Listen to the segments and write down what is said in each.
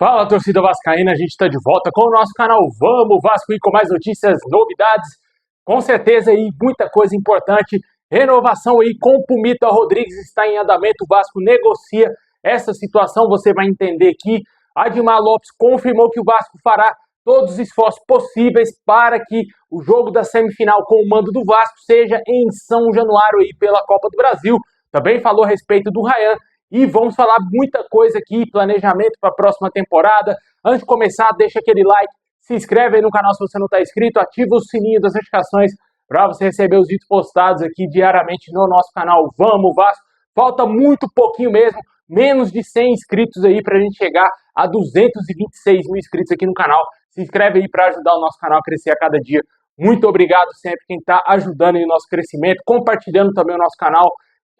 Fala, torcida vascaína, a gente está de volta com o nosso canal Vamos Vasco e com mais notícias, novidades, com certeza aí muita coisa importante. Renovação aí com o Pumita Rodrigues está em andamento, o Vasco negocia essa situação, você vai entender que Admar Lopes confirmou que o Vasco fará todos os esforços possíveis para que o jogo da semifinal com o mando do Vasco seja em São Januário aí pela Copa do Brasil. Também falou a respeito do Ryan. E vamos falar muita coisa aqui, planejamento para a próxima temporada. Antes de começar, deixa aquele like, se inscreve aí no canal se você não está inscrito, ativa o sininho das notificações para você receber os vídeos postados aqui diariamente no nosso canal Vamos Vasco. Falta muito pouquinho mesmo, menos de 100 inscritos aí para a gente chegar a 226 mil inscritos aqui no canal. Se inscreve aí para ajudar o nosso canal a crescer a cada dia. Muito obrigado sempre quem está ajudando aí o nosso crescimento, compartilhando também o nosso canal,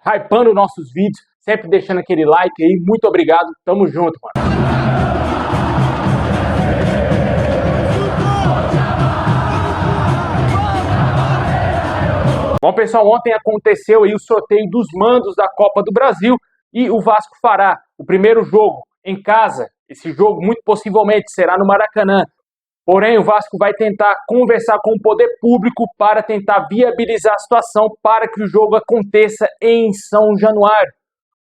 hypando nossos vídeos, sempre deixando aquele like aí. Muito obrigado, tamo junto, mano. Bom, pessoal, ontem aconteceu aí o sorteio dos mandos da Copa do Brasil e o Vasco fará o primeiro jogo em casa. Esse jogo muito possivelmente será no Maracanã. Porém, o Vasco vai tentar conversar com o poder público para tentar viabilizar a situação para que o jogo aconteça em São Januário.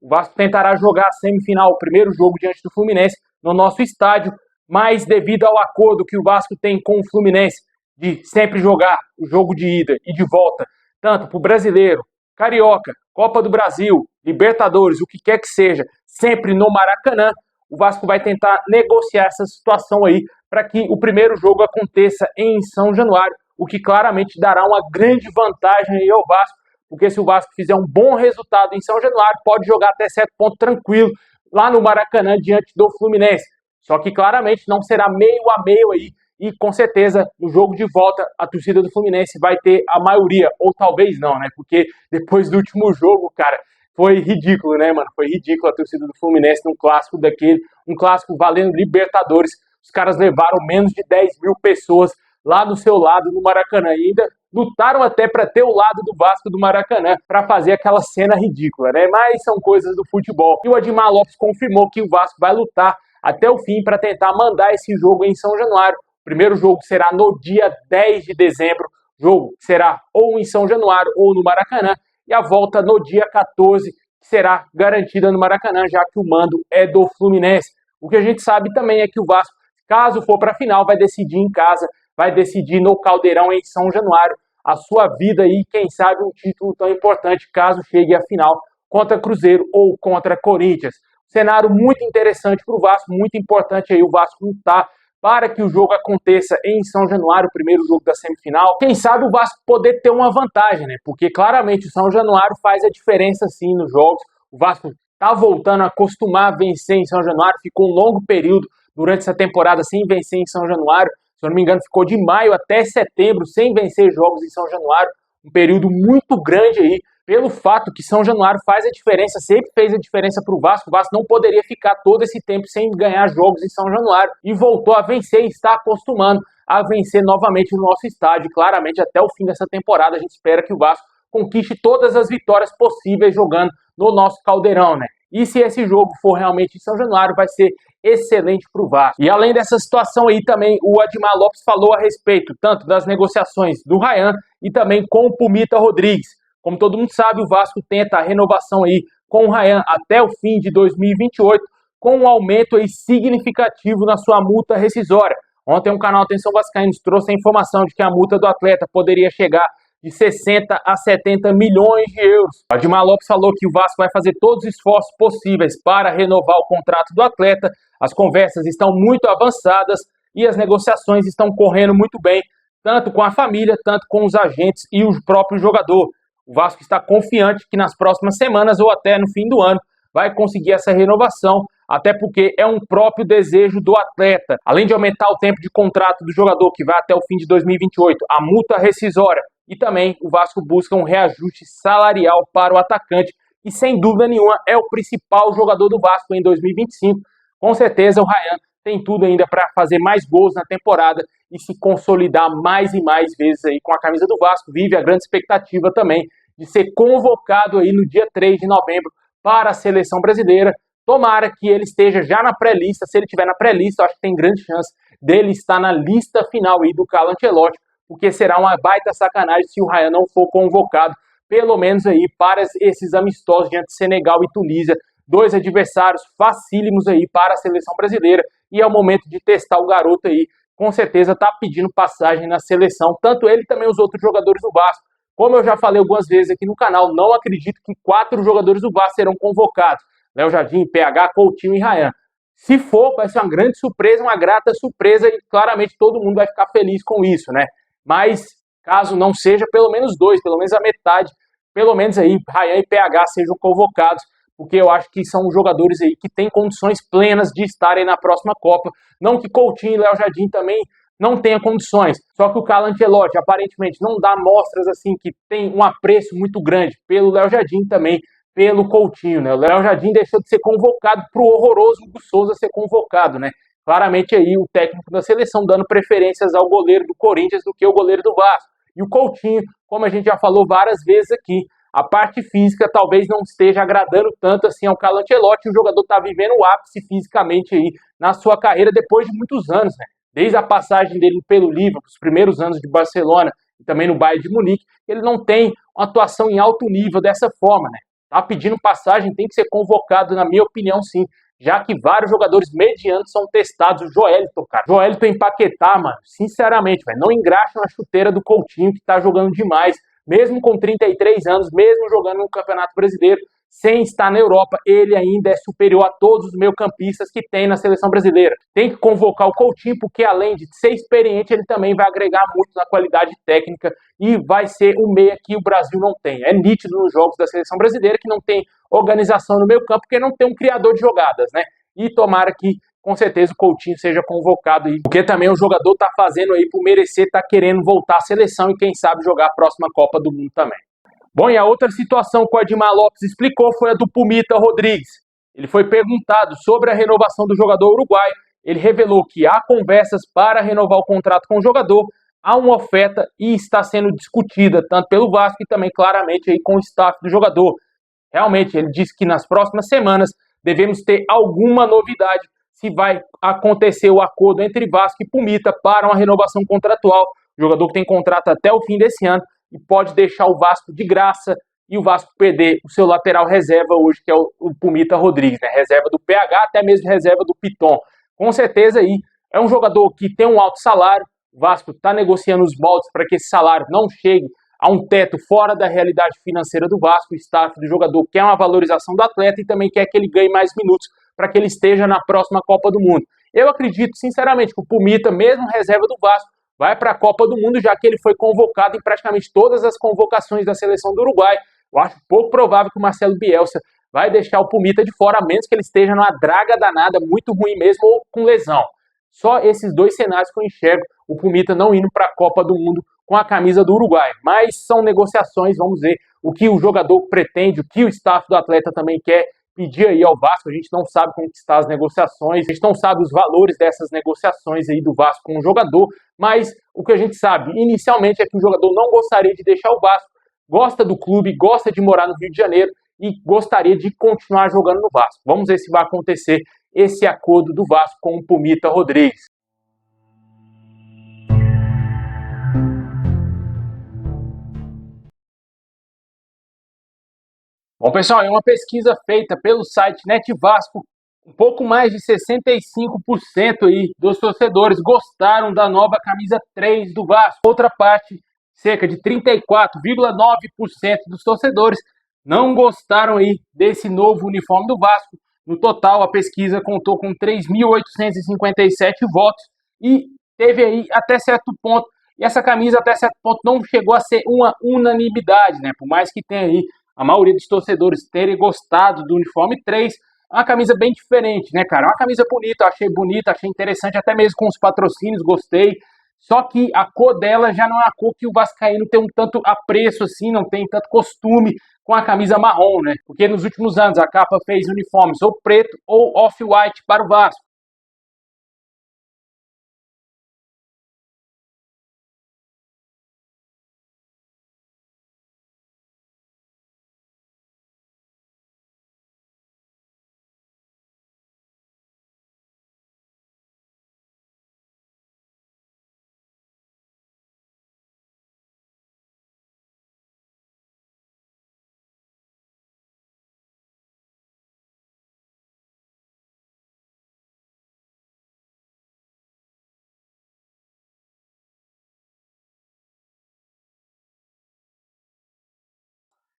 O Vasco tentará jogar a semifinal, o primeiro jogo diante do Fluminense, no nosso estádio, mas devido ao acordo que o Vasco tem com o Fluminense de sempre jogar o jogo de ida e de volta, tanto para o Brasileiro, Carioca, Copa do Brasil, Libertadores, o que quer que seja, sempre no Maracanã, o Vasco vai tentar negociar essa situação aí para que o primeiro jogo aconteça em São Januário, o que claramente dará uma grande vantagem aí ao Vasco, porque se o Vasco fizer um bom resultado em São Januário, pode jogar até certo ponto tranquilo lá no Maracanã diante do Fluminense. Só que claramente não será meio a meio aí, e com certeza no jogo de volta a torcida do Fluminense vai ter a maioria, ou talvez não, né? Porque depois do último jogo, cara, foi ridículo, né, mano? Foi ridículo a torcida do Fluminense num clássico daquele, um clássico valendo Libertadores. Os caras levaram menos de 10 mil pessoas lá do seu lado no Maracanã e ainda lutaram até para ter o lado do Vasco do Maracanã para fazer aquela cena ridícula, né? Mas são coisas do futebol. E o Admar Lopes confirmou que o Vasco vai lutar até o fim para tentar mandar esse jogo em São Januário. O primeiro jogo será no dia 10 de dezembro, jogo que será ou em São Januário ou no Maracanã, e a volta no dia 14, que será garantida no Maracanã, já que o mando é do Fluminense. O que a gente sabe também é que o Vasco, caso for para a final, vai decidir em casa, vai decidir no Caldeirão em São Januário a sua vida e, quem sabe, um título tão importante caso chegue à final contra Cruzeiro ou contra Corinthians. Cenário muito interessante para o Vasco, muito importante aí o Vasco lutar para que o jogo aconteça em São Januário, o primeiro jogo da semifinal. Quem sabe o Vasco poder ter uma vantagem, né? Porque claramente o São Januário faz a diferença sim nos jogos. O Vasco está voltando a acostumar a vencer em São Januário, ficou um longo período durante essa temporada sem vencer em São Januário. Se eu não me engano, ficou de maio até setembro sem vencer jogos em São Januário, um período muito grande aí, pelo fato que São Januário faz a diferença, sempre fez a diferença para o Vasco não poderia ficar todo esse tempo sem ganhar jogos em São Januário, e voltou a vencer e está acostumando a vencer novamente no nosso estádio, claramente até o fim dessa temporada a gente espera que o Vasco conquiste todas as vitórias possíveis jogando no nosso Caldeirão, né? E se esse jogo for realmente em São Januário, vai ser excelente para o Vasco. E além dessa situação aí também, o Admar Lopes falou a respeito tanto das negociações do Ryan e também com o Pumita Rodrigues. Como todo mundo sabe, o Vasco tenta a renovação aí com o Ryan até o fim de 2028, com um aumento aí significativo na sua multa rescisória. Ontem o canal Atenção Vascaínos trouxe a informação de que a multa do atleta poderia chegar de 60 a 70 milhões de euros. O Admar Lopes falou que o Vasco vai fazer todos os esforços possíveis para renovar o contrato do atleta. As conversas estão muito avançadas e as negociações estão correndo muito bem, tanto com a família, tanto com os agentes e o próprio jogador. O Vasco está confiante que nas próximas semanas ou até no fim do ano vai conseguir essa renovação, até porque é um próprio desejo do atleta. Além de aumentar o tempo de contrato do jogador, que vai até o fim de 2028, a multa rescisória, e também o Vasco busca um reajuste salarial para o atacante, e sem dúvida nenhuma é o principal jogador do Vasco em 2025. Com certeza o Ryan tem tudo ainda para fazer mais gols na temporada e se consolidar mais e mais vezes aí com a camisa do Vasco. Vive a grande expectativa também de ser convocado aí no dia 3 de novembro para a seleção brasileira. Tomara que ele esteja já na pré-lista. Se ele estiver na pré-lista, eu acho que tem grande chance dele estar na lista final aí do Carlo Ancelotti, porque será uma baita sacanagem se o Ryan não for convocado, pelo menos aí para esses amistosos diante de Senegal e Tunísia, dois adversários facílimos aí para a seleção brasileira, e é o momento de testar o garoto aí, com certeza está pedindo passagem na seleção, tanto ele e também os outros jogadores do Vasco. Como eu já falei algumas vezes aqui no canal, não acredito que 4 jogadores do Vasco serão convocados. Léo Jardim, PH, Coutinho e Ryan. Se for, vai ser uma grande surpresa, uma grata surpresa e claramente todo mundo vai ficar feliz com isso, né? Mas caso não seja, pelo menos 2, pelo menos a metade, pelo menos aí Ryan e PH sejam convocados, porque eu acho que são jogadores aí que têm condições plenas de estarem na próxima Copa. Não que Coutinho e Léo Jardim também não tenha condições. Só que o Carlo Ancelotti aparentemente não dá mostras assim que tem um apreço muito grande pelo Léo Jardim também, pelo Coutinho, né? O Léo Jardim deixou de ser convocado para o horroroso Hugo Souza ser convocado, né? Claramente aí o técnico da seleção dando preferências ao goleiro do Corinthians do que o goleiro do Vasco. E o Coutinho, como a gente já falou várias vezes aqui, a parte física talvez não esteja agradando tanto assim ao Carlo Ancelotti. O jogador está vivendo o ápice fisicamente aí na sua carreira depois de muitos anos, né? Desde a passagem dele pelo Liverpool, os primeiros anos de Barcelona e também no Bayern de Munique, ele não tem uma atuação em alto nível dessa forma, né? Tá pedindo passagem, tem que ser convocado, na minha opinião, sim. Já que vários jogadores medianos são testados. O Joelito, cara. Joelito em Paquetá, mano. Sinceramente, velho. Não engraxa na chuteira do Coutinho, que tá jogando demais. Mesmo com 33 anos, mesmo jogando no Campeonato Brasileiro, sem estar na Europa, ele ainda é superior a todos os meio-campistas que tem na seleção brasileira. Tem que convocar o Coutinho, porque além de ser experiente, ele também vai agregar muito na qualidade técnica e vai ser o meia que o Brasil não tem. É nítido nos jogos da seleção brasileira que não tem organização no meio-campo, porque não tem um criador de jogadas, né? E tomara que, com certeza, o Coutinho seja convocado aí, porque também o jogador tá fazendo aí por merecer, tá querendo voltar à seleção e quem sabe jogar a próxima Copa do Mundo também. Bom, e a outra situação que o Admar Lopes explicou foi a do Pumita Rodrigues. Ele foi perguntado sobre a renovação do jogador uruguaio. Ele revelou que há conversas para renovar o contrato com o jogador, há uma oferta e está sendo discutida tanto pelo Vasco e também claramente aí com o staff do jogador. Realmente, ele disse que nas próximas semanas devemos ter alguma novidade se vai acontecer o acordo entre Vasco e Pumita para uma renovação contratual. O jogador que tem contrato até o fim desse ano e pode deixar o Vasco de graça e o Vasco perder o seu lateral reserva hoje, que é o Pumita Rodrigues, né? Reserva do PH, até mesmo reserva do Piton. Com certeza aí é um jogador que tem um alto salário, o Vasco está negociando os moldes para que esse salário não chegue a um teto fora da realidade financeira do Vasco. O staff do jogador quer uma valorização do atleta e também quer que ele ganhe mais minutos para que ele esteja na próxima Copa do Mundo. Eu acredito, sinceramente, que o Pumita, mesmo reserva do Vasco, vai para a Copa do Mundo, já que ele foi convocado em praticamente todas as convocações da seleção do Uruguai. Eu acho pouco provável que o Marcelo Bielsa vai deixar o Pumita de fora, a menos que ele esteja numa draga danada, muito ruim mesmo, ou com lesão. Só esses dois cenários que eu enxergo, o Pumita não indo para a Copa do Mundo com a camisa do Uruguai. Mas são negociações, vamos ver o que o jogador pretende, o que o staff do atleta também quer pedir aí ao Vasco. A gente não sabe como estão as negociações, a gente não sabe os valores dessas negociações aí do Vasco com o jogador, mas o que a gente sabe inicialmente é que o jogador não gostaria de deixar o Vasco, gosta do clube, gosta de morar no Rio de Janeiro e gostaria de continuar jogando no Vasco. Vamos ver se vai acontecer esse acordo do Vasco com o Pumita Rodrigues. Bom, pessoal, é uma pesquisa feita pelo site NetVasco. Um pouco mais de 65% aí dos torcedores gostaram da nova camisa 3 do Vasco. Outra parte, cerca de 34,9% dos torcedores não gostaram aí desse novo uniforme do Vasco. No total, a pesquisa contou com 3.857 votos e teve aí até certo ponto, e essa camisa até certo ponto não chegou a ser uma unanimidade, né? Por mais que tenha aí a maioria dos torcedores terem gostado do uniforme 3, é uma camisa bem diferente, né, cara? É uma camisa bonita, achei interessante, até mesmo com os patrocínios, gostei. Só que a cor dela já não é a cor que o vascaíno tem um tanto apreço assim, não tem tanto costume com a camisa marrom, né? Porque nos últimos anos a capa fez uniformes ou preto ou off-white para o Vasco.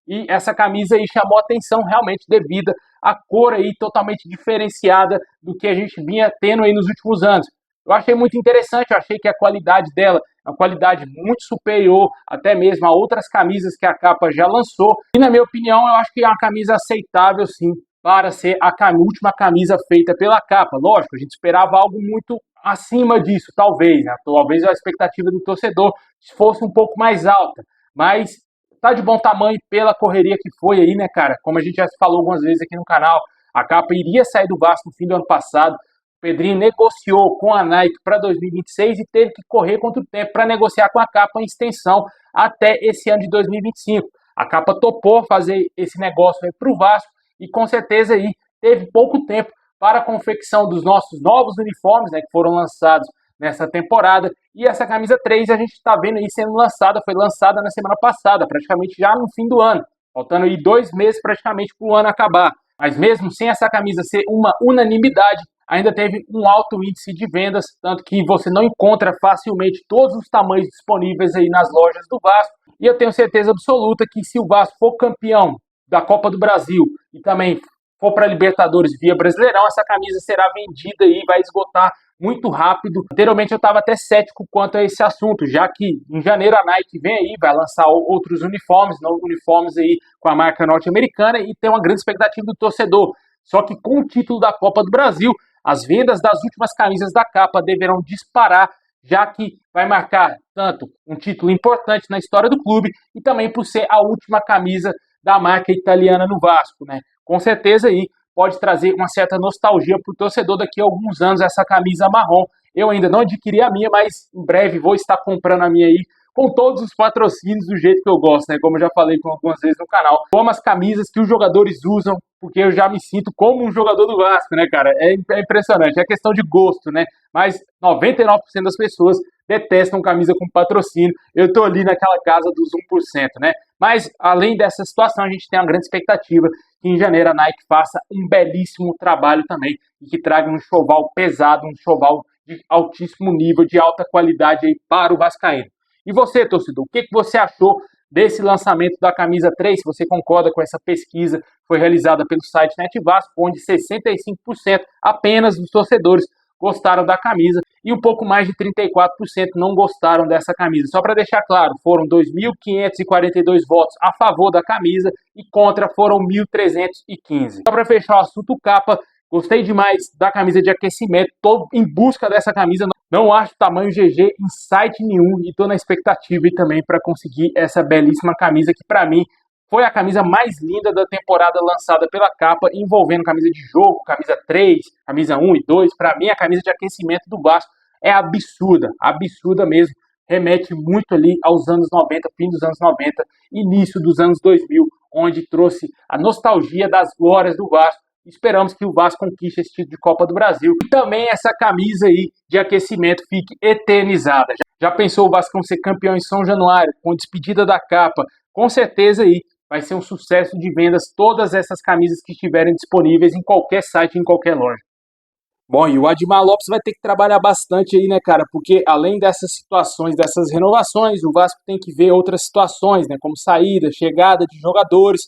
e essa camisa aí chamou atenção realmente devido à cor aí totalmente diferenciada do que a gente vinha tendo aí nos últimos anos. Eu achei muito interessante, eu achei que a qualidade dela é uma qualidade muito superior até mesmo a outras camisas que a Capa já lançou. E na minha opinião, eu acho que é uma camisa aceitável sim, para ser a última camisa feita pela Capa. Lógico, a gente esperava algo muito acima disso, talvez, né? Talvez a expectativa do torcedor fosse um pouco mais alta, mas tá de bom tamanho pela correria que foi aí, né, cara? Como a gente já falou algumas vezes aqui no canal, a Capa iria sair do Vasco no fim do ano passado. O Pedrinho negociou com a Nike para 2026 e teve que correr contra o tempo para negociar com a Capa em extensão até esse ano de 2025. A Capa topou fazer esse negócio para o Vasco e com certeza aí teve pouco tempo para a confecção dos nossos novos uniformes, né, que foram lançados nessa temporada. E essa camisa 3 a gente está vendo aí sendo lançada, foi lançada na semana passada, praticamente já no fim do ano, faltando aí 2 meses praticamente para o ano acabar. Mas mesmo sem essa camisa ser uma unanimidade, ainda teve um alto índice de vendas, tanto que você não encontra facilmente todos os tamanhos disponíveis aí nas lojas do Vasco. E eu tenho certeza absoluta que se o Vasco for campeão da Copa do Brasil e também for para Libertadores via Brasileirão, essa camisa será vendida e vai esgotar muito rápido. Anteriormente eu estava até cético quanto a esse assunto, já que em janeiro a Nike vem aí, vai lançar outros uniformes, novos uniformes aí com a marca norte-americana e tem uma grande expectativa do torcedor. Só que com o título da Copa do Brasil, as vendas das últimas camisas da Capa deverão disparar, já que vai marcar tanto um título importante na história do clube e também por ser a última camisa da marca italiana no Vasco, né? Com certeza aí pode trazer uma certa nostalgia para o torcedor daqui a alguns anos essa camisa marrom. Eu ainda não adquiri a minha, mas em breve vou estar comprando a minha aí com todos os patrocínios do jeito que eu gosto, né? Como eu já falei algumas vezes no canal. Eu amo as camisas que os jogadores usam, porque eu já me sinto como um jogador do Vasco, né, cara? É impressionante, é questão de gosto, né? Mas 99% das pessoas detestam camisa com patrocínio. Eu tô ali naquela casa dos 1%, né? Mas, além dessa situação, a gente tem uma grande expectativa que em janeiro a Nike faça um belíssimo trabalho também e que traga um enxoval pesado, um enxoval de altíssimo nível, de alta qualidade aí para o vascaíno. E você, torcedor, o que você achou desse lançamento da camisa 3? Se você concorda com essa pesquisa que foi realizada pelo site Net Vasco, onde 65% apenas dos torcedores gostaram da camisa e um pouco mais de 34% não gostaram dessa camisa. Só para deixar claro, foram 2.542 votos a favor da camisa e contra foram 1.315. Só para fechar o assunto Capa, gostei demais da camisa de aquecimento, estou em busca dessa camisa, não acho tamanho GG em site nenhum e estou na expectativa aí também para conseguir essa belíssima camisa que para mim foi a camisa mais linda da temporada lançada pela Capa, envolvendo camisa de jogo, camisa 3, camisa 1 e 2. Para mim, a camisa de aquecimento do Vasco é absurda, absurda mesmo. Remete muito ali aos anos 90, fim dos anos 90, início dos anos 2000, onde trouxe a nostalgia das glórias do Vasco. Esperamos que o Vasco conquiste esse título de Copa do Brasil. E também essa camisa aí de aquecimento fique eternizada. Já pensou o Vasco ser campeão em São Januário, com despedida da Capa? Com certeza aí vai ser um sucesso de vendas todas essas camisas que estiverem disponíveis em qualquer site, em qualquer loja. Bom, e o Admar Lopes vai ter que trabalhar bastante aí, né, cara? Porque além dessas situações, dessas renovações, o Vasco tem que ver outras situações, né? Como saída, chegada de jogadores.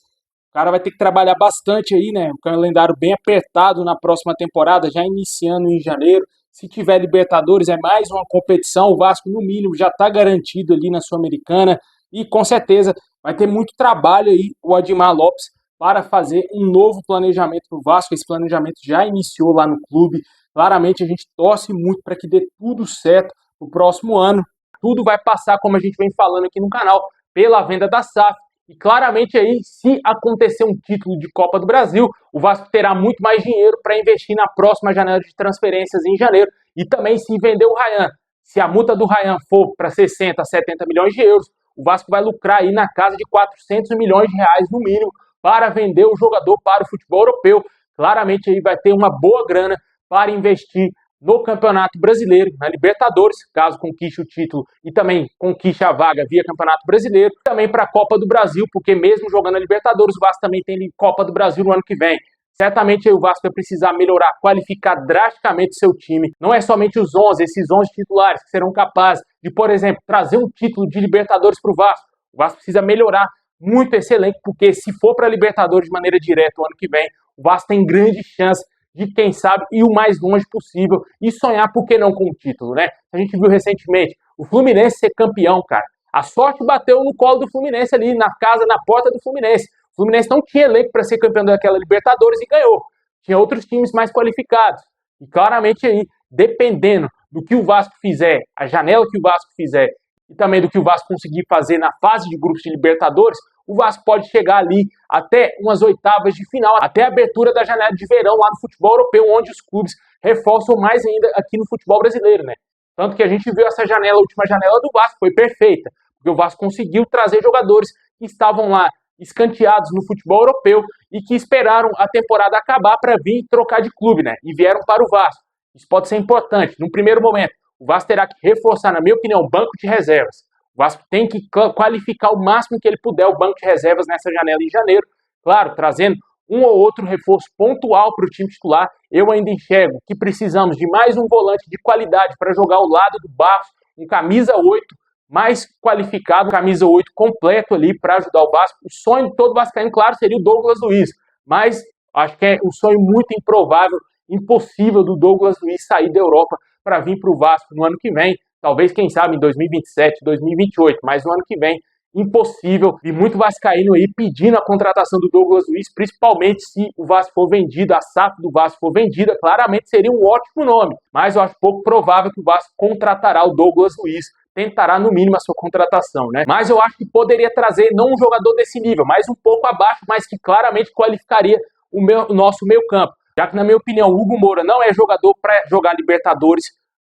O cara vai ter que trabalhar bastante aí, né? O calendário bem apertado na próxima temporada, já iniciando em janeiro. Se tiver Libertadores, é mais uma competição. O Vasco, no mínimo, já está garantido ali na Sul-Americana. E com certeza vai ter muito trabalho aí o Admar Lopes para fazer um novo planejamento no Vasco. Esse planejamento já iniciou lá no clube. Claramente a gente torce muito para que dê tudo certo no próximo ano. Tudo vai passar, como a gente vem falando aqui no canal, pela venda da SAF. E claramente aí, se acontecer um título de Copa do Brasil, o Vasco terá muito mais dinheiro para investir na próxima janela de transferências em janeiro. E também se vender o Ryan. Se a multa do Ryan for para 60 a 70 milhões de euros, o Vasco vai lucrar aí na casa de 400 milhões de reais no mínimo para vender o jogador para o futebol europeu. Claramente aí vai ter uma boa grana para investir no Campeonato Brasileiro, na Libertadores, caso conquiste o título e também conquiste a vaga via Campeonato Brasileiro, também para a Copa do Brasil, porque mesmo jogando a Libertadores, o Vasco também tem Copa do Brasil no ano que vem. Certamente aí o Vasco vai precisar melhorar, qualificar drasticamente seu time. Não é somente os 11, esses 11 titulares que serão capazes de, por exemplo, trazer um título de Libertadores para o Vasco. O Vasco precisa melhorar muito esse elenco, porque se for para a Libertadores de maneira direta o ano que vem, o Vasco tem grande chance de, quem sabe, ir o mais longe possível e sonhar, por que não, com o título, né? A gente viu recentemente o Fluminense ser campeão, cara. A sorte bateu no colo do Fluminense ali, na casa, na porta do Fluminense. O Fluminense não tinha elenco para ser campeão daquela Libertadores e ganhou. Tinha outros times mais qualificados. E claramente aí, dependendo do que o Vasco fizer, a janela que o Vasco fizer, e também do que o Vasco conseguir fazer na fase de grupos de Libertadores, o Vasco pode chegar ali até umas oitavas de final, até a abertura da janela de verão lá no futebol europeu, onde os clubes reforçam mais ainda aqui no futebol brasileiro, né? Tanto que a gente viu essa janela, a última janela do Vasco, foi perfeita, porque o Vasco conseguiu trazer jogadores que estavam lá escanteados no futebol europeu e que esperaram a temporada acabar para vir trocar de clube, né? E vieram para o Vasco. Isso pode ser importante. No primeiro momento, o Vasco terá que reforçar, na minha opinião, o banco de reservas. O Vasco tem que qualificar o máximo que ele puder o banco de reservas nessa janela em janeiro. Claro, trazendo um ou outro reforço pontual para o time titular. Eu ainda enxergo que precisamos de mais um volante de qualidade para jogar ao lado do Barros, um camisa 8 mais qualificado, um camisa 8 completo ali para ajudar o Vasco. O sonho de todo vascaíno, claro, seria o Douglas Luiz, mas acho que é um sonho muito improvável, impossível do Douglas Luiz sair da Europa para vir para o Vasco no ano que vem. Talvez, quem sabe, em 2027, 2028, mas no ano que vem, impossível. E muito vascaíno aí pedindo a contratação do Douglas Luiz, principalmente se o Vasco for vendido, a SAF do Vasco for vendida, claramente seria um ótimo nome. Mas eu acho pouco provável que o Vasco contratará o Douglas Luiz, tentará no mínimo a sua contratação, né? Mas eu acho que poderia trazer não um jogador desse nível, mas um pouco abaixo, mas que claramente qualificaria o nosso meio campo. Já que, na minha opinião, o Hugo Moura não é jogador para jogar Libertadores.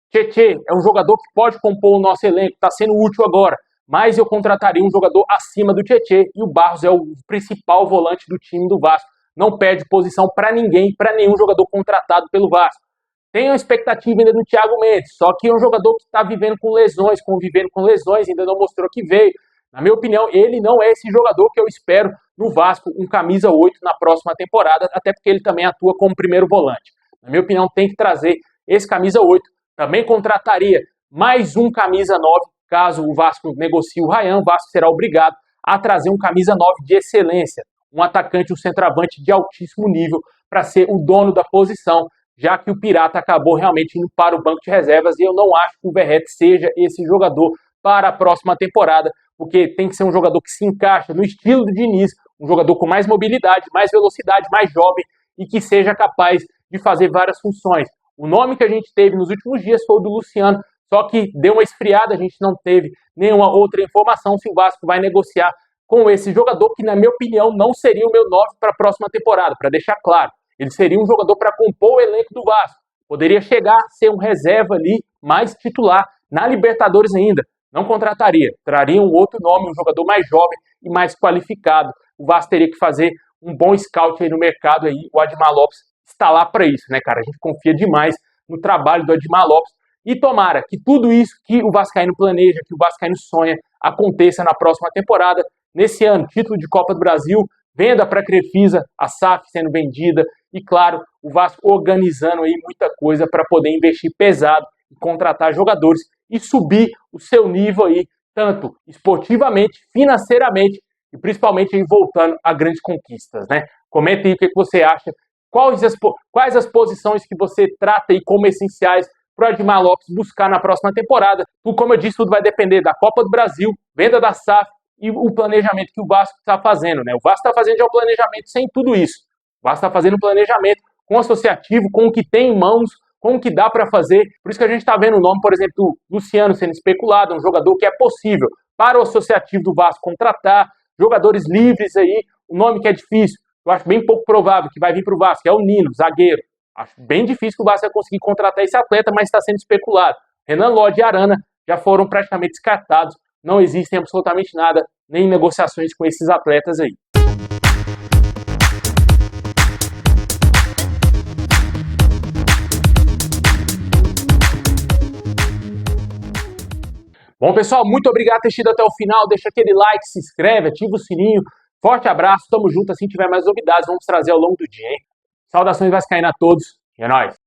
Tietê é um jogador que pode compor o nosso elenco, está sendo útil agora, mas eu contrataria um jogador acima do Tietê, e o Barros é o principal volante do time do Vasco. Não perde posição para ninguém, para nenhum jogador contratado pelo Vasco. Tem uma expectativa ainda do Thiago Mendes, só que é um jogador que está vivendo com lesões, convivendo com lesões, ainda não mostrou que veio. Na minha opinião, ele não é esse jogador que eu espero no Vasco, um camisa 8 na próxima temporada, até porque ele também atua como primeiro volante. Na minha opinião, tem que trazer esse camisa 8. Também contrataria mais um camisa 9, caso o Vasco negocie o Ryan, o Vasco será obrigado a trazer um camisa 9 de excelência, um atacante, um centroavante de altíssimo nível para ser o dono da posição, já que o Pirata acabou realmente indo para o banco de reservas, e eu não acho que o Verratti seja esse jogador para a próxima temporada, porque tem que ser um jogador que se encaixa no estilo do Diniz, um jogador com mais mobilidade, mais velocidade, mais jovem e que seja capaz de fazer várias funções. O nome que a gente teve nos últimos dias foi o do Luciano, só que deu uma esfriada, a gente não teve nenhuma outra informação se o Vasco vai negociar com esse jogador, que, na minha opinião, não seria o meu 9 para a próxima temporada, para deixar claro. Ele seria um jogador para compor o elenco do Vasco. Poderia chegar a ser um reserva ali, mais titular, na Libertadores ainda. Não contrataria. Traria um outro nome, um jogador mais jovem e mais qualificado. O Vasco teria que fazer um bom scout aí no mercado. Aí. O Admar Lopes está lá para isso, né, cara? A gente confia demais no trabalho do Admar Lopes. E tomara que tudo isso que o vascaíno planeja, que o vascaíno sonha, aconteça na próxima temporada. Nesse ano, título de Copa do Brasil, venda para a Crefisa, a SAF sendo vendida e, claro, o Vasco organizando aí muita coisa para poder investir pesado e contratar jogadores e subir o seu nível aí, tanto esportivamente, financeiramente e principalmente aí voltando a grandes conquistas, né? Comenta aí o que você acha, quais as posições que você trata aí como essenciais para o Admar Lopes buscar na próxima temporada. Como eu disse, tudo vai depender da Copa do Brasil, venda da SAF e o planejamento que o Vasco está fazendo, né? O Vasco está fazendo já um planejamento sem tudo isso. O Vasco está fazendo um planejamento com o associativo, com o que tem em mãos, com o que dá para fazer. Por isso que a gente está vendo o nome, por exemplo, do Luciano sendo especulado, um jogador que é possível para o associativo do Vasco contratar, jogadores livres aí, um nome que é difícil, eu acho bem pouco provável que vai vir para o Vasco, é o Nino, zagueiro. Acho bem difícil que o Vasco vai conseguir contratar esse atleta, mas está sendo especulado. Renan Lodge e Arana já foram praticamente descartados, não existem absolutamente nada, nem negociações com esses atletas aí. Bom, pessoal, muito obrigado por ter assistido até o final. Deixa aquele like, se inscreve, ativa o sininho. Forte abraço, tamo junto. Assim tiver mais novidades, vamos trazer ao longo do dia, hein? Saudações vascaínas a todos e é nóis!